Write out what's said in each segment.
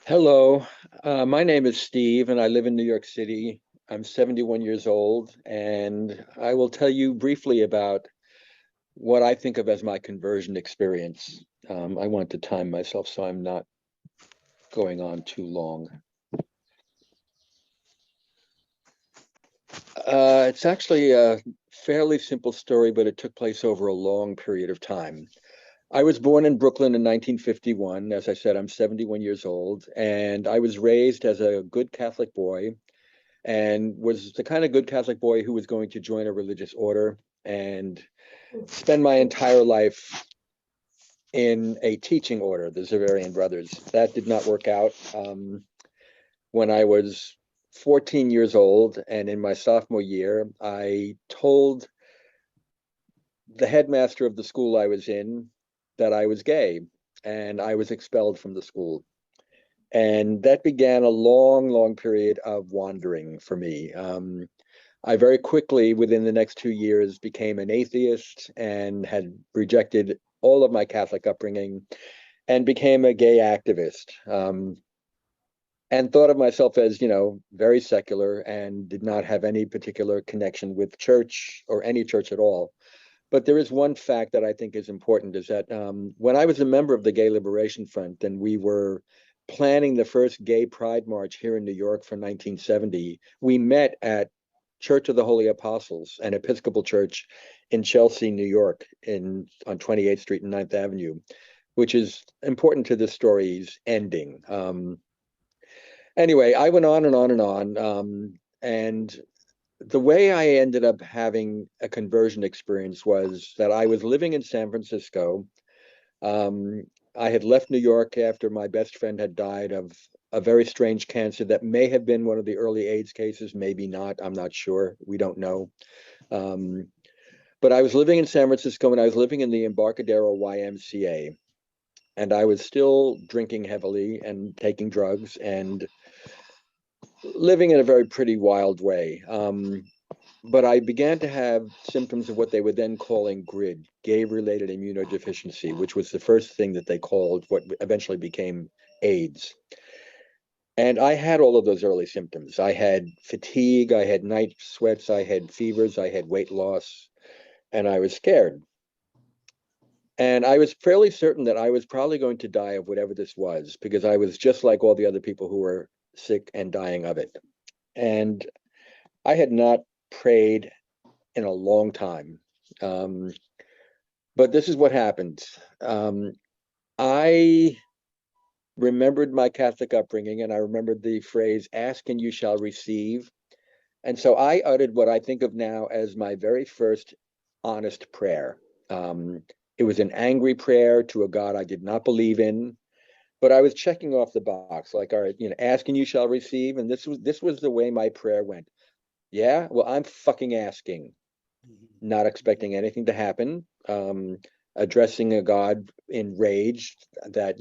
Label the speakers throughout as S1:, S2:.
S1: Hello, my name is Steve, and I live in New York City. I'm 71 years old, and I will tell you briefly about what I think of as my conversion experience. I want to time myself so I'm not going on too long. It's actually a fairly simple story, but it took place over a long period of time. I was born in Brooklyn in 1951. As I said, I'm 71 years old, and I was raised as a good Catholic boy and was the kind of good Catholic boy who was going to join a religious order and spend my entire life in a teaching order, the Xaverian Brothers. That did not work out. When I was 14 years old and in my sophomore year, I told the headmaster of the school I was in that I was gay, and I was expelled from the school. And that began a long, long period of wandering for me. I very quickly, within the next 2 years, became an atheist and had rejected all of my Catholic upbringing and became a gay activist. And thought of myself as, very secular and did not have any particular connection with church or any church at all. But there is one fact that I think is important is that when I was a member of the Gay Liberation Front and we were planning the first gay pride march here in New York for 1970, we met at Church of the Holy Apostles, an Episcopal church in Chelsea, New York, on 28th Street and 9th Avenue, which is important to this story's ending. Anyway, I went on and on and on. And the way I ended up having a conversion experience was that I was living in San Francisco. Um, I had left New York after my best friend had died of a very strange cancer that may have been one of the early AIDS cases, maybe not. I'm not sure. We don't know. Um, but I was living in San Francisco and I was living in the Embarcadero YMCA. And I was still drinking heavily and taking drugs and living in a very pretty wild way. But I began to have symptoms of what they were then calling GRID, gay-related immunodeficiency, which was the first thing that they called what eventually became AIDS. And I had all of those early symptoms. I had fatigue, I had night sweats, I had fevers, I had weight loss, and I was scared. And I was fairly certain that I was probably going to die of whatever this was, because I was just like all the other people who were sick and dying of it. And I had not prayed in a long time. Um, but this is what happened. I remembered my Catholic upbringing and I remembered the phrase, ask and you shall receive. And so I uttered what I think of now as my very first honest prayer. Um, it was an angry prayer to a God I did not believe in, but I was checking off the box, like, all right, ask and you shall receive. And this was the way my prayer went. Yeah, well, I'm fucking asking, not expecting anything to happen, addressing a God enraged that,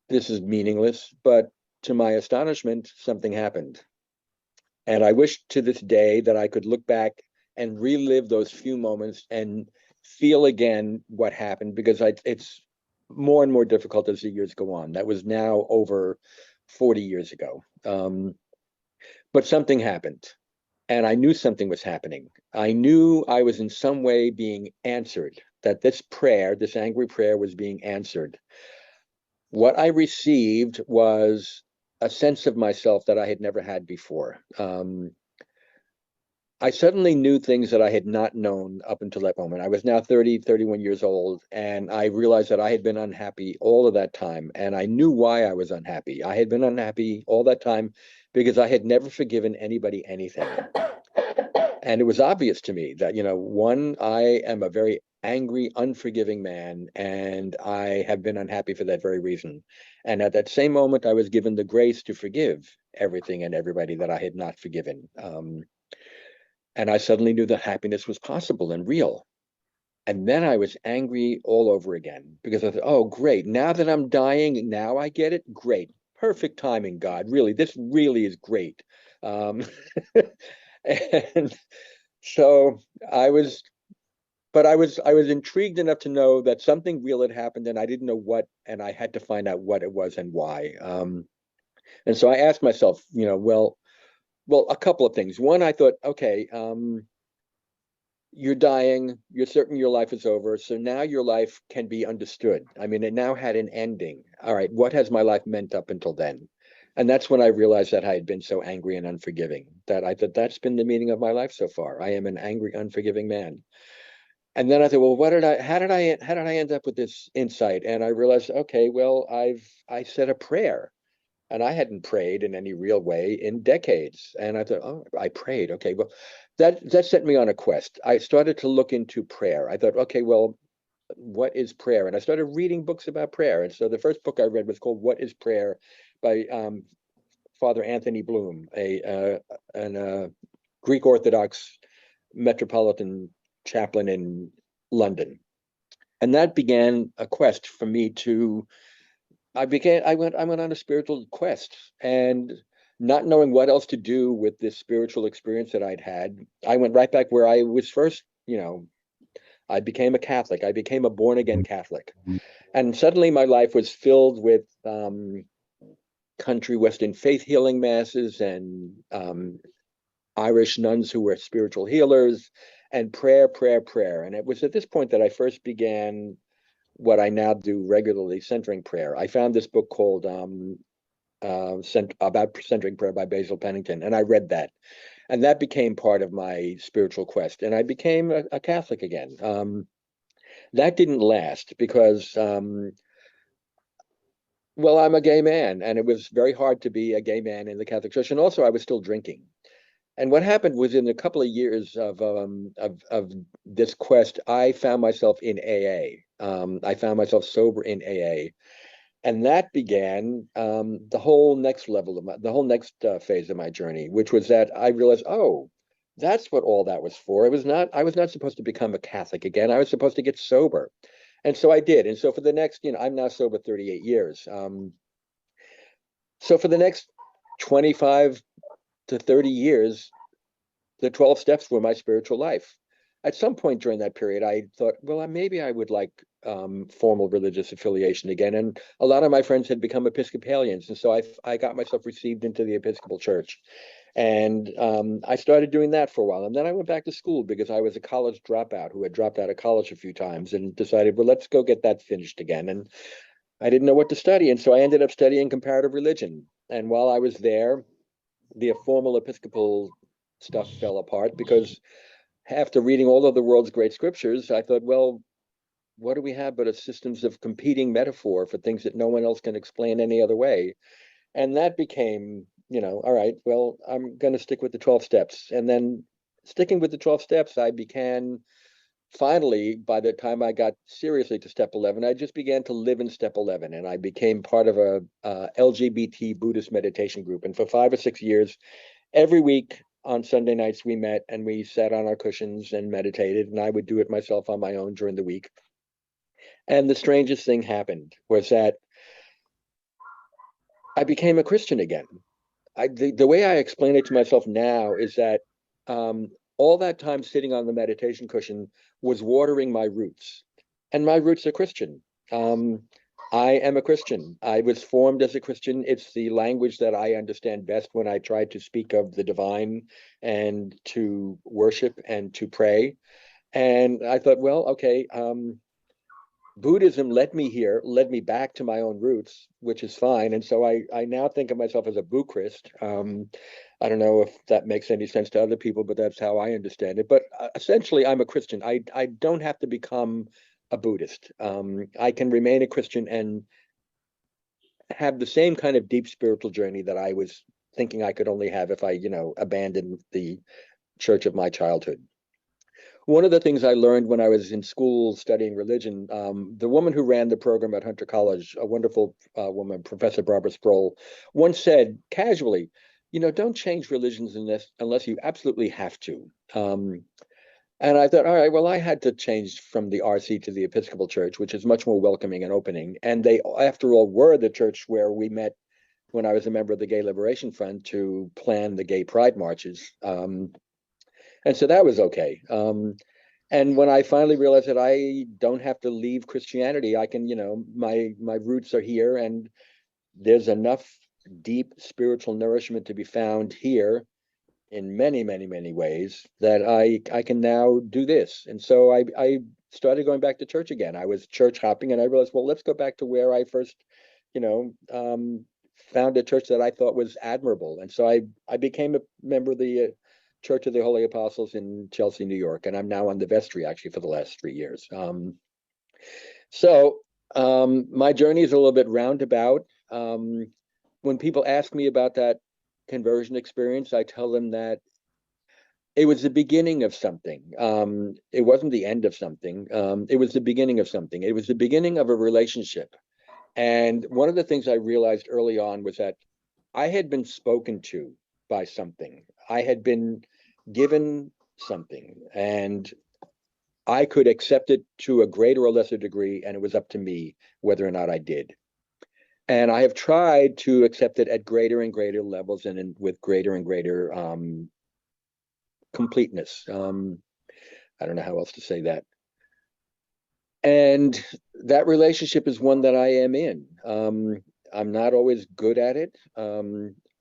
S1: this is meaningless. But to my astonishment, something happened. And I wish to this day that I could look back and relive those few moments and feel again what happened, because it's more and more difficult as the years go on. That was now over 40 years ago. But something happened. And I knew something was happening. I knew I was in some way being answered, that this prayer, this angry prayer, was being answered. What I received was a sense of myself that I had never had before. I suddenly knew things that I had not known up until that moment. I was now 30, 31 years old, and I realized that I had been unhappy all of that time. And I knew why I was unhappy. I had been unhappy all that time because I had never forgiven anybody anything. And it was obvious to me that, one, I am a very angry, unforgiving man, and I have been unhappy for that very reason. And at that same moment, I was given the grace to forgive everything and everybody that I had not forgiven. And I suddenly knew that happiness was possible and real. And then I was angry all over again because I thought, oh, great. Now that I'm dying, now I get it. Great. Perfect timing, God. Really, this really is great. Um, and so I was but I was intrigued enough to know that something real had happened, and I didn't know what, and I had to find out what it was and why. And so I asked myself, well, a couple of things. One, I thought, okay, you're dying, you're certain your life is over, so now your life can be understood. I mean, it now had an ending. All right, what has my life meant up until then? And that's when I realized that I had been so angry and unforgiving, that I thought that's been the meaning of my life so far. I am an angry, unforgiving man. And then I thought, well, how did I end up with this insight? And I realized, okay, well, I said a prayer, and I hadn't prayed in any real way in decades. And I thought, oh, I prayed. Okay, well, that set me on a quest. I started to look into prayer. I thought, okay, well, what is prayer? And I started reading books about prayer. And so the first book I read was called "What Is Prayer" by Father Anthony Bloom, a Greek Orthodox metropolitan chaplain in London. And that began a quest for me to I went on a spiritual quest, and not knowing what else to do with this spiritual experience that I'd had, I went right back where I was first, I became a Catholic. I became a born again Catholic. And suddenly my life was filled with country Western faith healing masses and Irish nuns who were spiritual healers, and prayer, prayer, prayer. And it was at this point that I first began what I now do regularly, centering prayer. I found this book called about centering prayer by Basil Pennington, and I read that, and that became part of my spiritual quest. And I became a Catholic again. That didn't last because, well, I'm a gay man, and it was very hard to be a gay man in the Catholic Church, and also I was still drinking. And what happened was, in a couple of years of this quest, I found myself in AA. I found myself sober in AA, and that began the whole next level of the whole next phase of my journey, which was that I realized, oh, that's what all that was for. I was not supposed to become a Catholic again. I was supposed to get sober, and so I did. And so for the next, I'm now sober 38 years. So for the next 25 to 30 years, the 12 steps were my spiritual life. At some point during that period, I thought, well, maybe I would like formal religious affiliation again. And a lot of my friends had become Episcopalians. And so I got myself received into the Episcopal Church. And I started doing that for a while. And then I went back to school because I was a college dropout who had dropped out of college a few times, and decided, well, let's go get that finished again. And I didn't know what to study. And so I ended up studying comparative religion. And while I was there, the formal Episcopal stuff fell apart because after reading all of the world's great scriptures, I thought, well, what do we have but a systems of competing metaphor for things that no one else can explain any other way? And that became, all right, well, I'm going to stick with the 12 steps. And then sticking with the 12 steps, I began finally, by the time I got seriously to step 11, I just began to live in step 11, and I became part of a LGBT Buddhist meditation group. And for 5 or 6 years, every week on Sunday nights, we met and we sat on our cushions and meditated, and I would do it myself on my own during the week. And the strangest thing happened was that I became a Christian again. The way I explain it to myself now is that all that time sitting on the meditation cushion was watering my roots, and my roots are Christian. I am a Christian. I was formed as a Christian. It's the language that I understand best when I try to speak of the divine and to worship and to pray. And I thought, well, okay, Buddhism led me back to my own roots, which is fine. And so I now think of myself as a Buddhist. I don't know if that makes any sense to other people, but that's how I understand it. But essentially, I'm a Christian. I don't have to become a Buddhist. I can remain a Christian and have the same kind of deep spiritual journey that I was thinking I could only have if I, abandoned the church of my childhood. One of the things I learned when I was in school studying religion, the woman who ran the program at Hunter College, a wonderful woman, Professor Barbara Sproul, once said casually, don't change religions unless you absolutely have to. And I thought, all right, well, I had to change from the RC to the Episcopal Church, which is much more welcoming and opening. And they, after all, were the church where we met when I was a member of the Gay Liberation Front to plan the gay pride marches. And so that was okay. And when I finally realized that I don't have to leave Christianity, I can, my roots are here, and there's enough deep spiritual nourishment to be found here in many, many, many ways that I can now do this. And so I started going back to church again. I was church hopping, and I realized, well, let's go back to where I first, you know, found a church that I thought was admirable. And so I became a member of the Church of the Holy Apostles in Chelsea, New York, and I'm now on the vestry actually for the last 3 years. So my journey is a little bit roundabout. When people ask me about that conversion experience, I tell them that it was the beginning of something. It wasn't the end of something. It was the beginning of something. It was the beginning of a relationship. And one of the things I realized early on was that I had been spoken to by something. I had been given something, and I could accept it to a greater or lesser degree, and it was up to me whether or not I did. And I have tried to accept it at greater and greater levels and with greater and greater completeness. I don't know how else to say that. And that relationship is one that I am in. I'm not always good at it.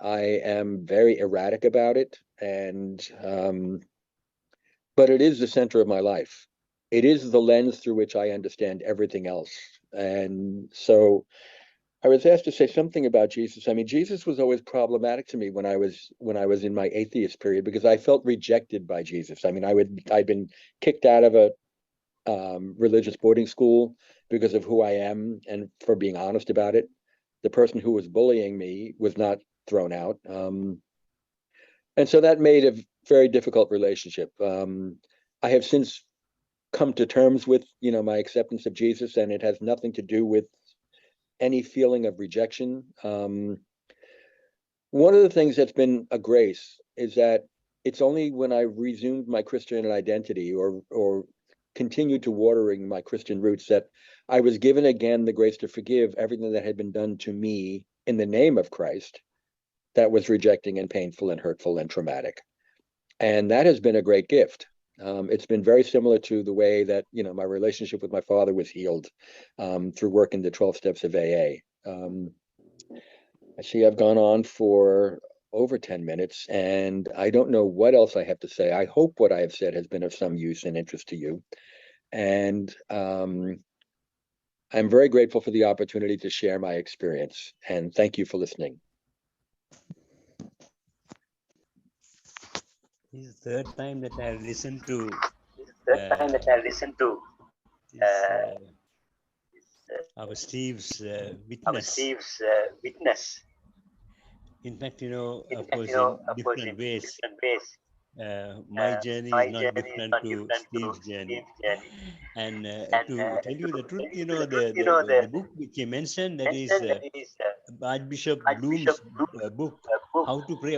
S1: I am very erratic about it, but it is the center of my life. It is the lens through which I understand everything else. And so I was asked to say something about Jesus. I mean, Jesus was always problematic to me when I was in my atheist period, because I felt rejected by Jesus. I mean, I'd been kicked out of a religious boarding school because of who I am and for being honest about it. The person who was bullying me was not thrown out. And so that made a very difficult relationship. I have since come to terms with, my acceptance of Jesus, and it has nothing to do with any feeling of rejection. One of the things that's been a grace is that it's only when I resumed my Christian identity or continued to watering my Christian roots that I was given again the grace to forgive everything that had been done to me in the name of Christ that was rejecting and painful and hurtful and traumatic. And that has been a great gift. It's been very similar to the way that, my relationship with my father was healed through working the 12 steps of AA. I see I've gone on for over 10 minutes, and I don't know what else I have to say. I hope what I have said has been of some use and interest to you. And I'm very grateful for the opportunity to share my experience. And thank you for listening.
S2: This is the third time that I have listened to our Steve's witness. In fact, of course, in different ways. My journey is not different to Steve's journey. And to tell you the truth, the book which he mentioned, that is Archbishop Bloom's book, How to Pray